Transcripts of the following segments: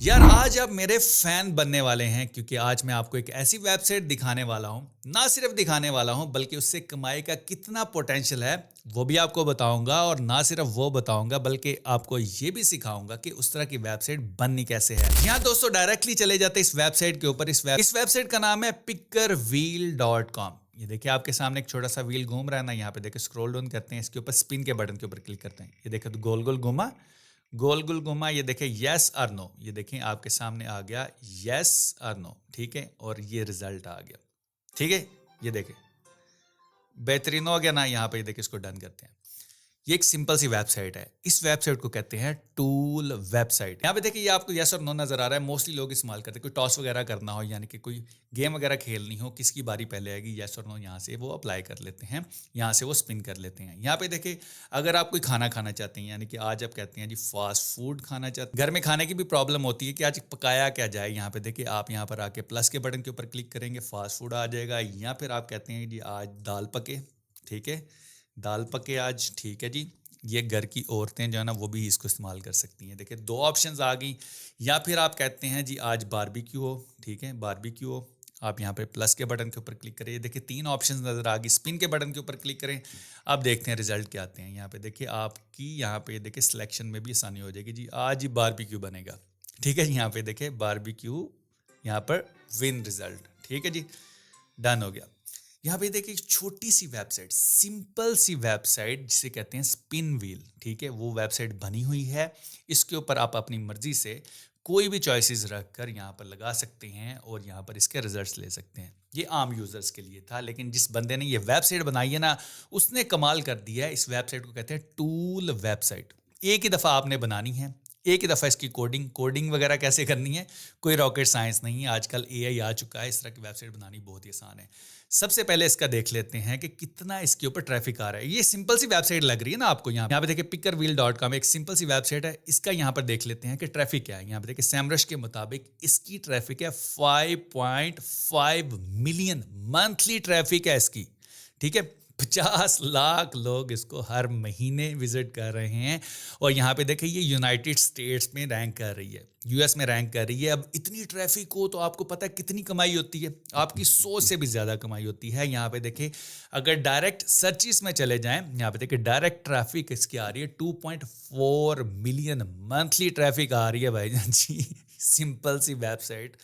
यार आज आप मेरे फैन बनने वाले हैं क्योंकि आज मैं आपको एक ऐसी वेबसाइट दिखाने वाला हूं, ना सिर्फ दिखाने वाला हूं बल्कि उससे कमाई का कितना पोटेंशियल है वो भी आपको बताऊंगा। और ना सिर्फ वो बताऊंगा बल्कि आपको ये भी सिखाऊंगा कि उस तरह की वेबसाइट बननी कैसे है। यहाँ दोस्तों डायरेक्टली चले जाते हैं इस वेबसाइट के ऊपर। इस वेबसाइट का नाम है pickerwheel.com। ये देखिए आपके सामने एक छोटा सा व्हील घूम रहा है ना, यहाँ पे देखिए स्क्रॉल डाउन करते हैं, इसके ऊपर स्पिन के बटन के ऊपर क्लिक करते हैं। ये देखिए तो गोल गोल घुमा, गोल गोल घुमा। ये देखें यस और नो, ये देखें आपके सामने आ गया यस और नो, ठीक है। और ये रिजल्ट आ गया, ठीक है। ये देखें बेहतरीन हो गया ना। यहाँ पे देखिए इसको डन करते हैं। ये एक सिंपल सी वेबसाइट है। इस वेबसाइट को कहते हैं टूल वेबसाइट। यहाँ पे देखिए ये आपको यस और नो नजर आ रहा है। मोस्टली लोग इस्तेमाल करते हैं, कोई टॉस वगैरह करना हो यानी कि कोई गेम वगैरह खेलनी हो, किसकी बारी पहले आएगी, यस और नो यहाँ से वो अप्लाई कर लेते हैं, यहाँ से वो स्पिन कर लेते हैं। यहाँ पे देखिए अगर आप कोई खाना खाना चाहते हैं, यानी कि आज आप कहते हैं जी फास्ट फूड खाना चाहते हैं, घर में खाने की भी प्रॉब्लम होती है कि आज पकाया क्या जाए। यहाँ पे देखिए आप यहाँ पर आके प्लस के बटन के ऊपर क्लिक करेंगे, फास्ट फूड आ जाएगा। या फिर आप कहते हैं जी आज दाल पके, ठीक है, दाल पके आज, ठीक है जी। ये घर की औरतें जो है ना वो भी इसको इस्तेमाल कर सकती हैं। देखिए दो ऑप्शंस आ गई। या फिर आप कहते हैं जी आज बारबेक्यू हो, ठीक है, बारबेक्यू हो, आप यहाँ पे प्लस के बटन के ऊपर क्लिक करें। देखिए तीन ऑप्शंस नजर आ गई। स्पिन के बटन के ऊपर क्लिक करें, आप देखते हैं रिजल्ट क्या आते हैं। यहाँ पे देखिए आपकी यहाँ पे देखिए सिलेक्शन में भी आसानी हो जाएगी जी, आज ही बारबेक्यू बनेगा, ठीक है। यहाँ पे देखिए बारबेक्यू, यहाँ पर विन रिजल्ट, ठीक है जी, डन हो गया। यहाँ पे देखिए एक छोटी सी वेबसाइट, सिंपल सी वेबसाइट जिसे कहते हैं स्पिन व्हील, ठीक है, वो वेबसाइट बनी हुई है। इसके ऊपर आप अपनी मर्जी से कोई भी चॉइसेस रखकर यहाँ पर लगा सकते हैं और यहाँ पर इसके रिजल्ट्स ले सकते हैं। ये आम यूजर्स के लिए था, लेकिन जिस बंदे ने ये वेबसाइट बनाई है ना उसने कमाल कर दिया है। इस वेबसाइट को कहते हैं टूल वेबसाइट। एक ही दफ़ा आपने बनानी है, एक ही दफ़ा इसकी कोडिंग वगैरह कैसे करनी है, कोई रॉकेट साइंस नहीं है। आजकल एआई आ चुका है, इस तरह की वेबसाइट बनानी बहुत ही आसान है। सबसे पहले इसका देख लेते हैं कि कितना इसके ऊपर ट्रैफिक आ रहा है। ये सिंपल सी वेबसाइट लग रही है ना आपको, यहाँ पे देखिए pickerwheel.com एक सिंपल सी वेबसाइट है। इसका यहाँ पर देख लेते हैं कि ट्रैफिक क्या है। यहाँ पे देखिए सैमरश के मुताबिक इसकी ट्रैफिक है 5.5 मिलियन मंथली ट्रैफिक है इसकी, ठीक है। 50 लाख लोग इसको हर महीने विजिट कर रहे हैं। और यहाँ पे देखिए ये यूनाइटेड स्टेट्स में रैंक कर रही है, यूएस में रैंक कर रही है। अब इतनी ट्रैफिक हो तो आपको पता है कितनी कमाई होती है, आपकी 100 से भी ज़्यादा कमाई होती है। यहाँ पे देखिए अगर डायरेक्ट सर्चिस में चले जाएं, यहाँ पे देखिए डायरेक्ट ट्रैफिक इसकी आ रही है 2.4 मिलियन मंथली ट्रैफिक आ रही है भाईजान जी। सिंपल सी वेबसाइट।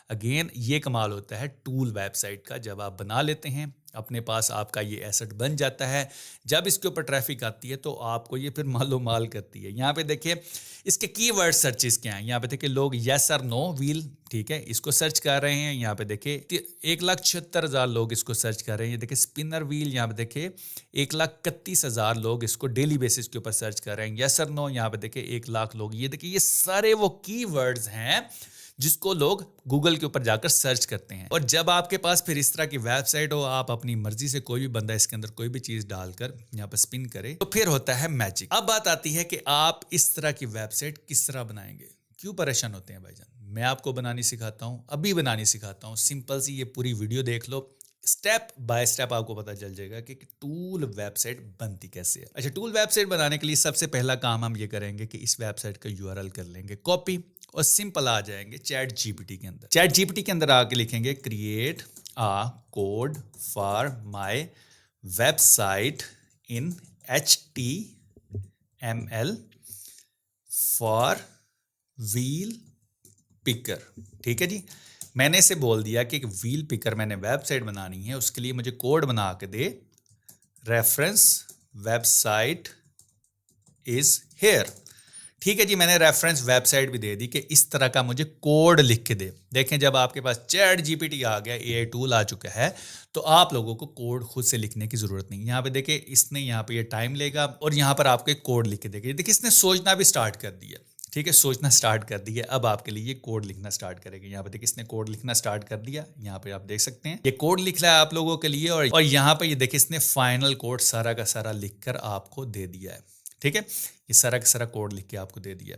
अगेन ये कमाल होता है टूल वेबसाइट का, जब आप बना लेते हैं अपने पास आपका ये एसेट बन जाता है। जब इसके ऊपर ट्रैफिक आती है तो आपको ये फिर मालो माल करती है। यहाँ पे देखिए इसके कीवर्ड सर्चेस क्या हैं। यहाँ पे देखिए लोग यस और नो व्हील, ठीक है, इसको सर्च कर रहे हैं। यहाँ पे देखिए 1,76,000 लोग इसको सर्च कर रहे हैं। ये देखिए स्पिनर व्हील, यहाँ पे देखिए 1,31,000 लोग इसको डेली बेसिस के ऊपर सर्च कर रहे हैं। यस और नो यहाँ पे देखिए 1 लाख लोग। ये देखिए ये सारे वो कीवर्ड्स हैं जिसको लोग गूगल के ऊपर जाकर सर्च करते हैं। और जब आपके पास फिर इस तरह की वेबसाइट हो, आप अपनी मर्जी से कोई भी बंदा इसके अंदर कोई भी चीज डालकर यहाँ पर स्पिन करे तो फिर होता है मैजिक। अब बात आती है कि आप इस तरह की वेबसाइट किस तरह बनाएंगे। क्यों परेशान होते हैं भाईजान, मैं आपको बनानी सिखाता हूँ, अभी बनानी सिखाता हूँ। सिंपल सी ये पूरी वीडियो देख लो, स्टेप बाय स्टेप आपको पता चल जाएगा कि टूल वेबसाइट बनती कैसे है। अच्छा, टूल वेबसाइट बनाने के लिए सबसे पहला काम हम ये करेंगे कि इस वेबसाइट का यूआरएल कर लेंगे कॉपी और सिंपल आ जाएंगे चैट जीपीटी के अंदर। चैट जीपीटी के अंदर आके लिखेंगे create a code for my website in HTML for wheel picker, ठीक है जी। मैंने इसे बोल दिया कि व्हील पिकर मैंने वेबसाइट बनानी है, उसके लिए मुझे कोड बना के दे, रेफरेंस वेबसाइट इज हेयर, ठीक है जी। मैंने रेफरेंस वेबसाइट भी दे दी कि इस तरह का मुझे कोड लिख के दे। देखें जब आपके पास चैट जीपीटी आ गया, एआई टूल आ चुका है, तो आप लोगों को कोड खुद से लिखने की जरूरत नहीं। यहाँ पे देखिए इसने यहाँ पे ये टाइम लेगा और यहाँ पर आपको एक कोड लिख के देगा। देखिए इसने सोचना भी स्टार्ट कर दिया, ठीक है, सोचना स्टार्ट कर दिया। अब आपके लिए ये कोड लिखना स्टार्ट करेगा। यहाँ पे देखिए इसने कोड लिखना स्टार्ट कर दिया। यहाँ पे आप देख सकते हैं ये कोड लिख रहा है आप लोगों के लिए। और यहाँ पे ये देखिए इसने फाइनल कोड सारा का सारा लिखकर आपको दे दिया है, ठीक है। ये सारा का सारा कोड लिख के आपको दे दिया।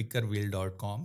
pickerwheel.com,